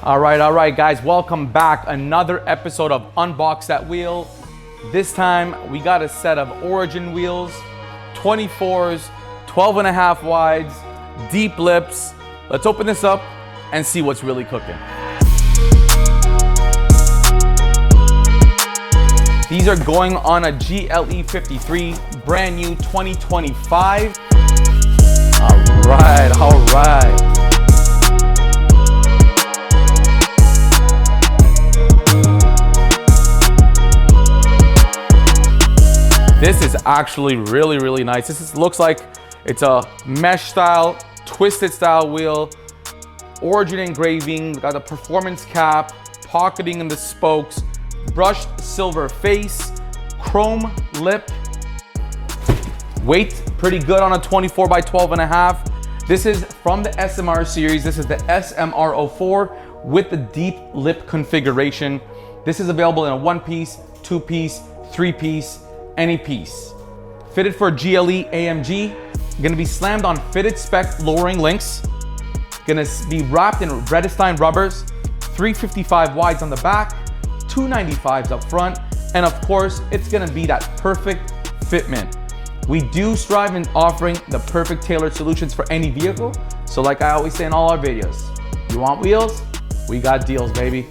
All right, guys, welcome back. Another episode of Unbox That Wheel. This time we got a set of Origin wheels, 24s, 12.5 wides, deep lips. Let's open this up and see what's really cooking. These are going on a GLE53, brand new 2025. All right. This is actually really nice. Looks like it's a mesh style, twisted style wheel, Origin engraving, got a performance cap, pocketing in the spokes, brushed silver face, chrome lip. Weight pretty good on a 24 by 12.5. This is from the SMR series. This is the SMR-04 with the deep lip configuration. This is available in a 1-piece, 2-piece, 3-piece, any piece. Fitted for GLE AMG. Gonna be slammed on fitted spec lowering links. Gonna be wrapped in Redestein rubbers, 355 wides on the back, 295s up front, and of course, it's gonna be that perfect fitment. We do strive in offering the perfect tailored solutions for any vehicle. So like I always say in all our videos, you want wheels? We got deals, baby.